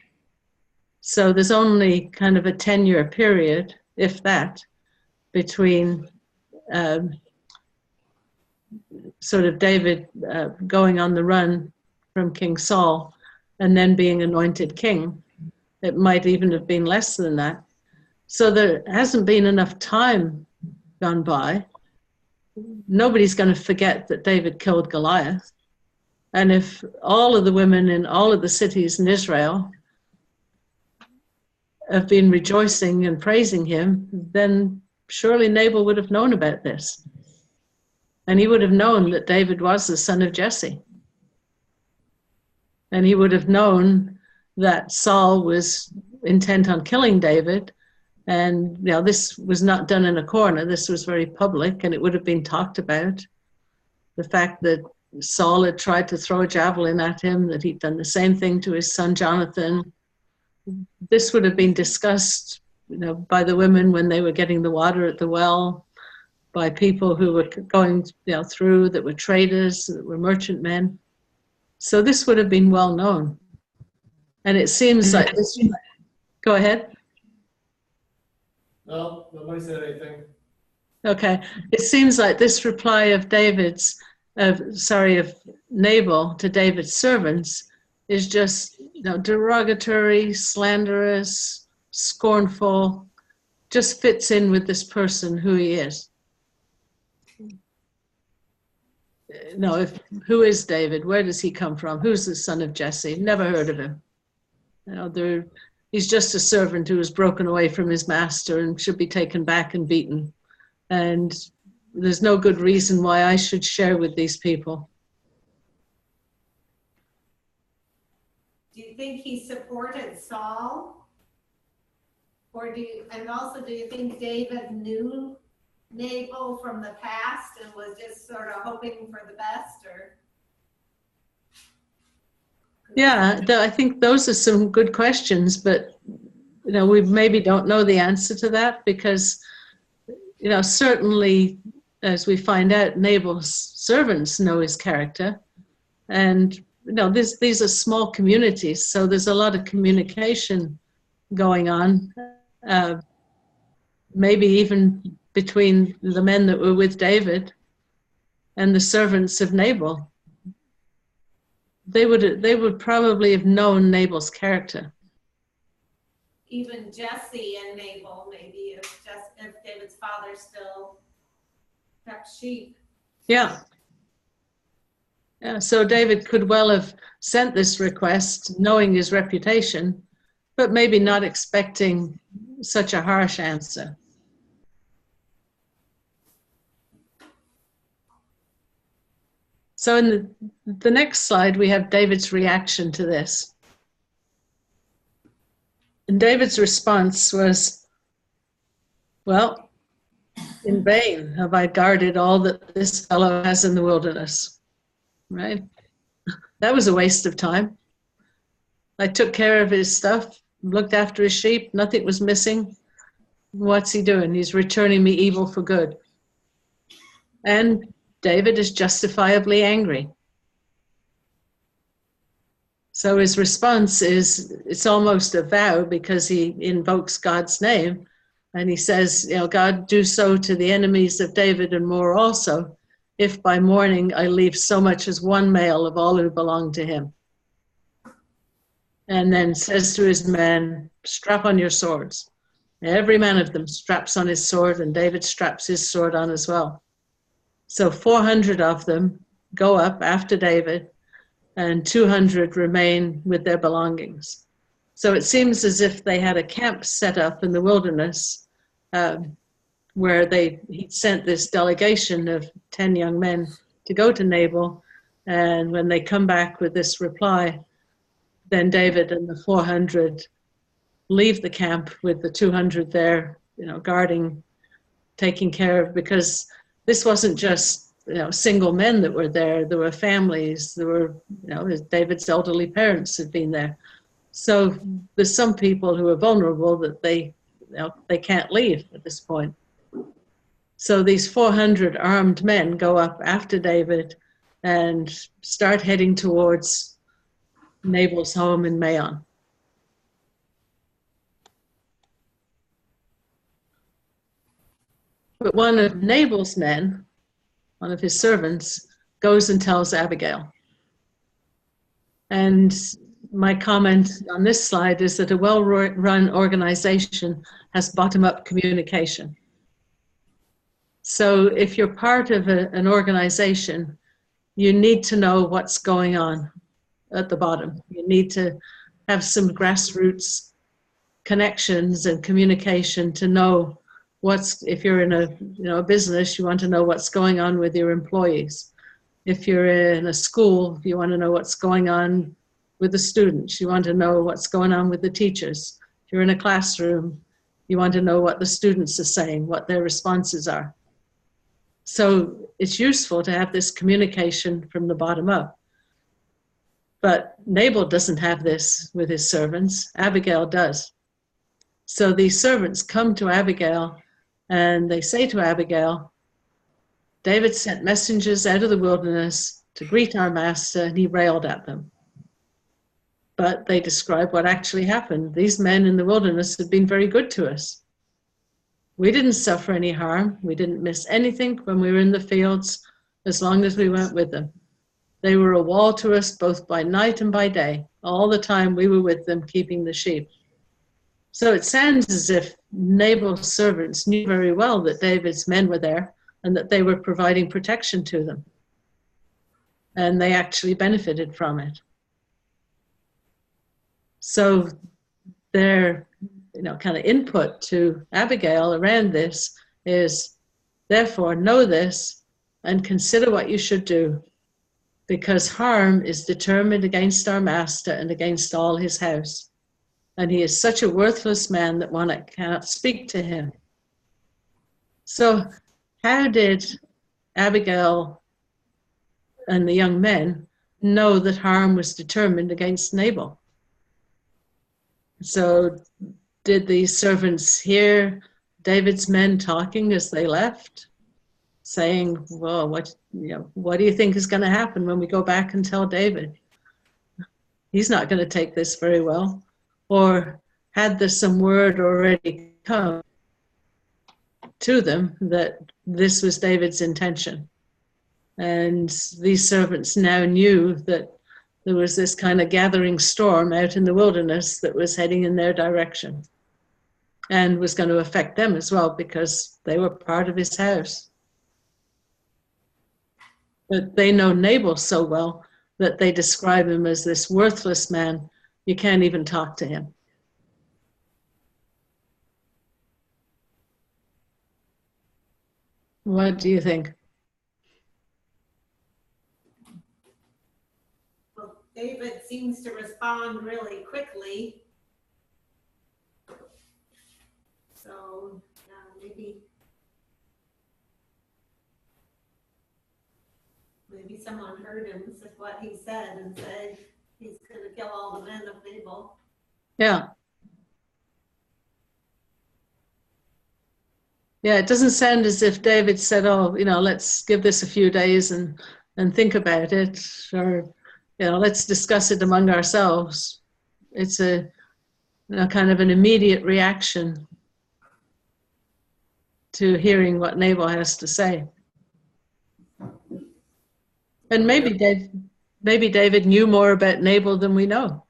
So there's only kind of a 10-year period, if that, between sort of David going on the run from King Saul and then being anointed king. It might even have been less than that. So there hasn't been enough time gone by. Nobody's going to forget that David killed Goliath. And if all of the women in all of the cities in Israel have been rejoicing and praising him, then surely Nabal would have known about this. And he would have known that David was the son of Jesse. And he would have known that Saul was intent on killing David. And this was not done in a corner. This was very public, and it would have been talked about. The fact that Saul had tried to throw a javelin at him, that he'd done the same thing to his son Jonathan. This would have been discussed, by the women when they were getting the water at the well, by people who were going, through, that were traders, that were merchantmen. So this would have been well known. And it seems like this. Go ahead. No, nobody said anything. Okay. It seems like this reply of of Nabal to David's servants is just derogatory, slanderous, scornful, just fits in with this person, who he is. Who is David? Where does he come from? Who's the son of Jesse? Never heard of him. He's just a servant who was broken away from his master and should be taken back and beaten. And there's no good reason why I should share with these people. Do you think he supported Saul? Or do you think David knew Nabal from the past and was just sort of hoping for the best? Or Yeah, I think those are some good questions, but we maybe don't know the answer to that because certainly, as we find out, Nabal's servants know his character, and these are small communities, so there's a lot of communication going on, maybe even between the men that were with David and the servants of Nabal. They would probably have known Nabal's character. Even Jesse and Nabal, maybe if David's father still kept sheep. Yeah. Yeah, so David could well have sent this request knowing his reputation, but maybe not expecting such a harsh answer. So in the next slide, we have David's reaction to this. And David's response was, well, in vain have I guarded all that this fellow has in the wilderness, right? That was a waste of time. I took care of his stuff, looked after his sheep, nothing was missing. What's he doing? He's returning me evil for good. And David is justifiably angry. So his response is, it's almost a vow because he invokes God's name. And he says, you know, God, do so to the enemies of David and more also, if by morning I leave so much as one male of all who belong to him. And then says to his men, strap on your swords. Every man of them straps on his sword, and David straps his sword on as well. So 400 of them go up after David, and 200 remain with their belongings. So it seems as if they had a camp set up in the wilderness where he sent this delegation of 10 young men to go to Nabal. And when they come back with this reply, then David and the 400 leave the camp with the 200 there, you know, guarding, taking care of, because this wasn't just, you know, single men that were there. There were families. There were, you know, David's elderly parents had been there. So there's some people who are vulnerable that they can't leave at this point. So these 400 armed men go up after David and start heading towards Nabal's home in Maon. But one of Nabal's men, one of his servants, goes and tells Abigail. And my comment on this slide is that a well-run organization has bottom-up communication. So if you're part of an organization, you need to know what's going on at the bottom. You need to have some grassroots connections and communication to know if you're in a business, you want to know what's going on with your employees. If you're in a school, you want to know what's going on with the students. You want to know what's going on with the teachers. If you're in a classroom, you want to know what the students are saying, what their responses are. So it's useful to have this communication from the bottom up. But Nabal doesn't have this with his servants. Abigail does. So these servants come to Abigail and they say to Abigail, David sent messengers out of the wilderness to greet our master, and he railed at them. But they describe what actually happened. These men in the wilderness have been very good to us. We didn't suffer any harm. We didn't miss anything when we were in the fields, as long as we went with them. They were a wall to us both by night and by day, all the time we were with them keeping the sheep. So it sounds as if Nabal's servants knew very well that David's men were there and that they were providing protection to them. And they actually benefited from it. So their kind of input to Abigail around this is, therefore, know this and consider what you should do, because harm is determined against our master and against all his house. And he is such a worthless man that one cannot speak to him. So how did Abigail and the young men know that harm was determined against Nabal? So did the servants hear David's men talking as they left, saying, well, what do you think is going to happen when we go back and tell David? He's not going to take this very well. Or had there some word already come to them that this was David's intention. And these servants now knew that there was this kind of gathering storm out in the wilderness that was heading in their direction and was going to affect them as well because they were part of his house. But they know Nabal so well that they describe him as this worthless man. You can't even talk to him. What do you think? Well, David seems to respond really quickly. So maybe someone heard him, said what he said, and said he's going to kill all the men of Nabal. Yeah. Yeah, it doesn't sound as if David said, oh, let's give this a few days and think about it, or, let's discuss it among ourselves. It's a kind of an immediate reaction to hearing what Nabal has to say. And maybe David knew more about Nabal than we know.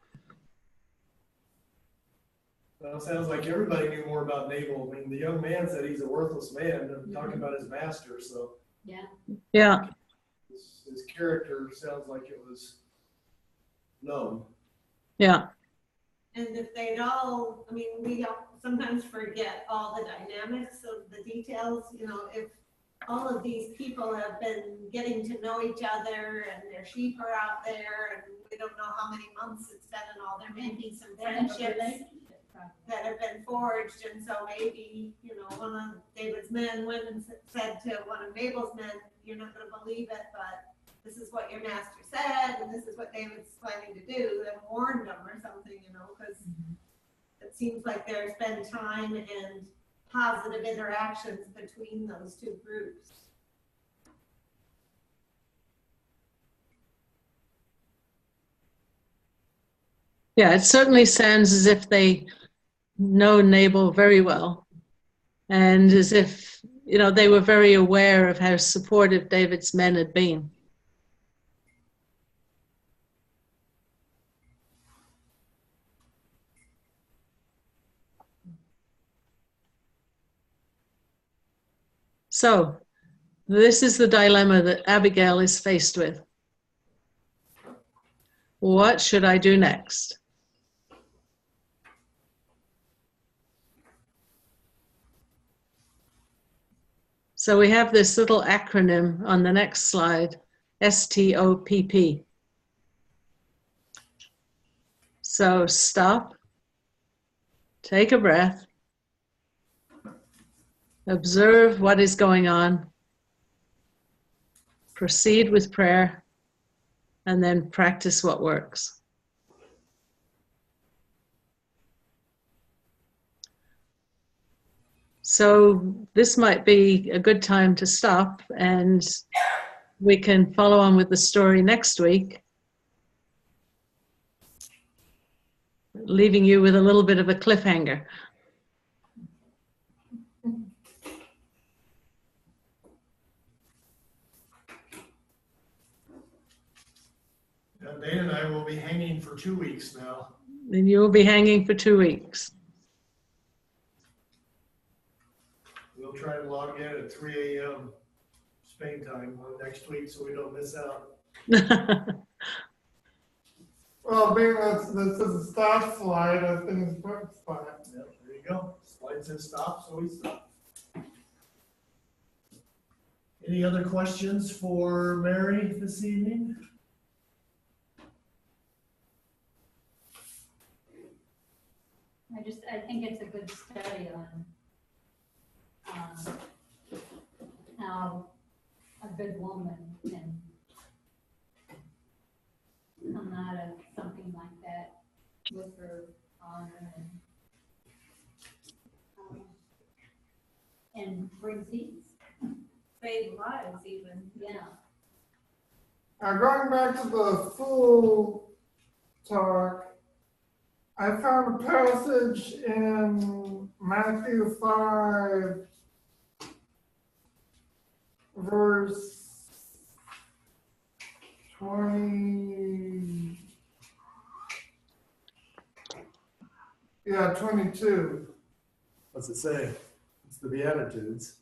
Well, it sounds like everybody knew more about Nabal. I mean, the young man said he's a worthless man, talking about his master, so. Yeah. His character sounds like it was known. Yeah. And if they'd all, we sometimes forget all the dynamics of the details, if all of these people have been getting to know each other and their sheep are out there and we don't know how many months it's been and all, there may be some friendships that have been forged. And so maybe, one of David's men went and said to one of Nabal's men, you're not going to believe it, but this is what your master said and this is what David's planning to do, and warned them or something, because it seems like there's been time and positive interactions between those two groups. Yeah, it certainly sounds as if they know Nabal very well, and as if, they were very aware of how supportive David's men had been. So, this is the dilemma that Abigail is faced with. What should I do next? So we have this little acronym on the next slide, STOPP. So stop, take a breath, observe what is going on, proceed with prayer, and then practice what works. So this might be a good time to stop, and we can follow on with the story next week, leaving you with a little bit of a cliffhanger. Dana and I will be hanging for 2 weeks now. And you will be hanging for 2 weeks. We'll try to log in at 3 a.m. Spain time next week so we don't miss out. Well, being this is a stop slide, I think it's a spot. Yep, there you go. Slide says stop, so we stop. Any other questions for Mary this evening? I think it's a good study on how a good woman can come out of something like that with her honor and bring peace. Save lives even. Yeah. Now going back to the fool talk, I found a passage in Matthew 5, verse 20, 22. What's it say? It's the Beatitudes.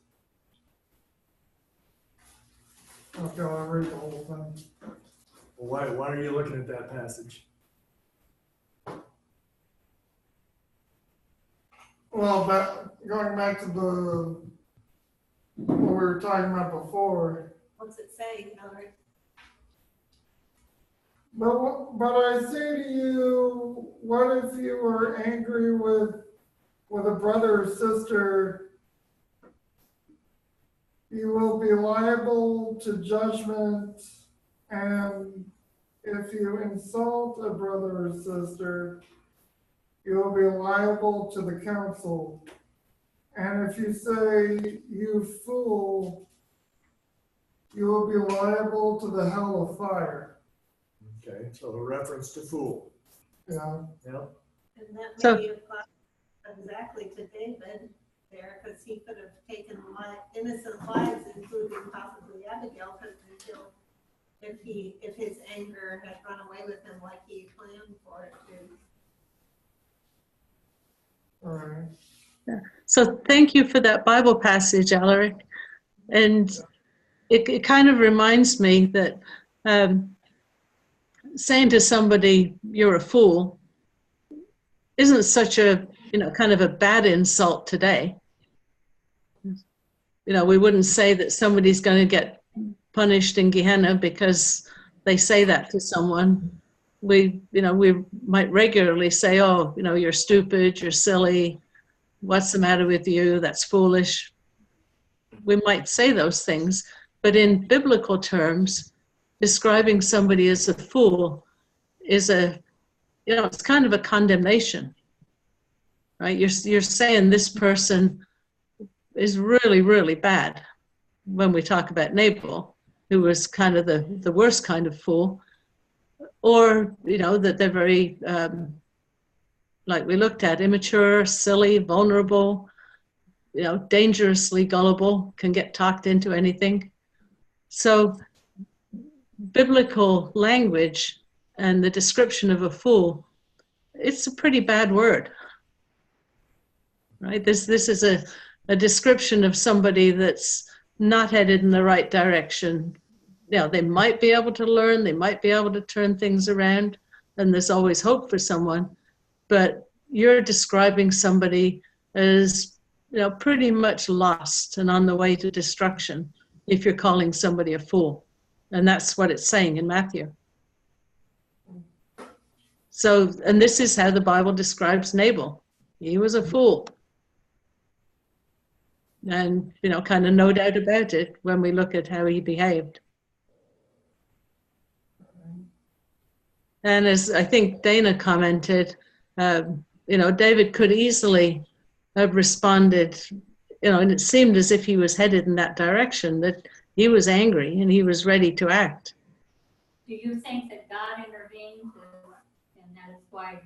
Okay, I'll read the whole thing. Well, why are you looking at that passage? Well, but going back to what we were talking about before, What's it say, Hillary? but I say to you, what if you are angry with a brother or sister? You will be liable to judgment, and if you insult a brother or sister, you will be liable to the council. And if you say, you fool, you will be liable to the hell of fire. Okay, so a reference to fool. Yeah. Yeah. And that So- maybe applies exactly to David there, because he could have taken innocent lives, including possibly Abigail, because if his anger had run away with him like he planned for it to. All right. So thank you for that Bible passage, Alaric. And it kind of reminds me that saying to somebody, you're a fool, isn't such a, kind of a bad insult today. We wouldn't say that somebody's going to get punished in Gehenna because they say that to someone. We might regularly say, oh, you're stupid, you're silly, what's the matter with you? That's foolish. We might say those things, but in biblical terms, describing somebody as a fool is it's kind of a condemnation, right? You're saying this person is really, really bad. When we talk about Nabal, who was kind of the worst kind of fool, or, that they're very, like we looked at, immature, silly, vulnerable, dangerously gullible, can get talked into anything. So biblical language and the description of a fool, it's a pretty bad word, right? This is a description of somebody that's not headed in the right direction. They might be able to learn, they might be able to turn things around, and there's always hope for someone, but you're describing somebody as pretty much lost and on the way to destruction if you're calling somebody a fool. And that's what it's saying in Matthew. So, and this is how the Bible describes Nabal. He was a fool. And, kind of no doubt about it when we look at how he behaved. And as I think Dana commented, David could easily have responded, and it seemed as if he was headed in that direction, that he was angry and he was ready to act. Do you think that God intervened and that is why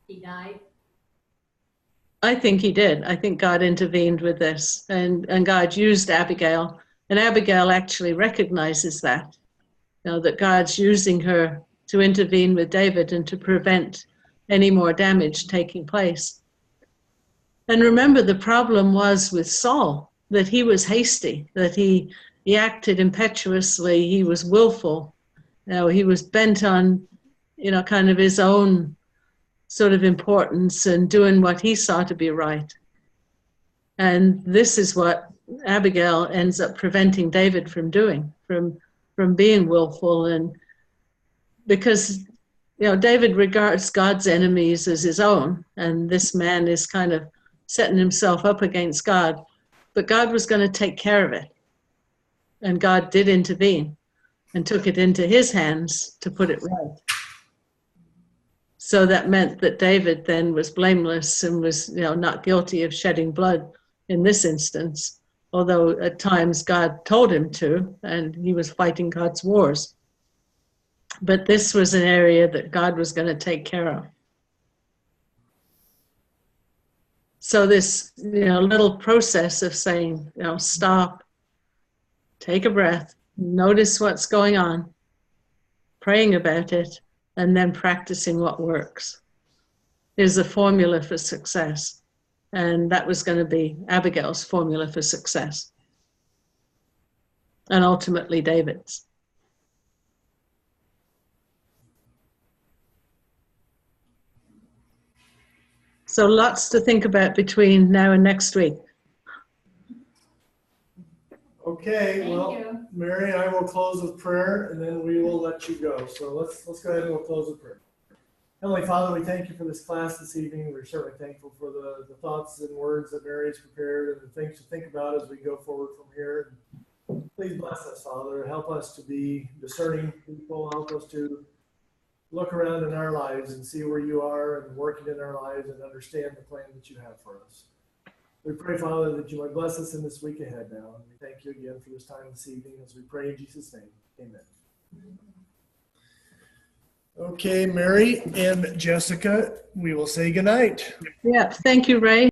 he died? I think he did. I think God intervened with this, and God used Abigail, and Abigail actually recognizes that, that God's using her to intervene with David and to prevent any more damage taking place. And remember, the problem was with Saul, that he was hasty, that he acted impetuously, he was willful, he was bent on, kind of his own sort of importance and doing what he saw to be right. And this is what Abigail ends up preventing David from doing, from being willful. And because, David regards God's enemies as his own, and this man is kind of setting himself up against God, but God was going to take care of it. And God did intervene and took it into his hands to put it right. So that meant that David then was blameless and was, not guilty of shedding blood in this instance, although at times God told him to, and he was fighting God's wars. But this was an area that God was going to take care of. So this, little process of saying, stop, take a breath, notice what's going on, praying about it, and then practicing what works is the formula for success. And that was going to be Abigail's formula for success. And ultimately David's. So lots to think about between now and next week. Okay, Thank well, you. Mary and I will close with prayer, and then we will let you go. So let's go ahead and we'll close with prayer. Heavenly Father, we thank you for this class this evening. We're certainly thankful for the thoughts and words that Mary has prepared and the things to think about as we go forward from here. Please bless us, Father. Help us to be discerning people. Help us to look around in our lives and see where you are and working in our lives and understand the plan that you have for us. We pray, Father, that you might bless us in this week ahead now. And we thank you again for this time this evening as we pray in Jesus' name. Amen. Okay, Mary and Jessica, we will say goodnight. Yeah, thank you, Ray.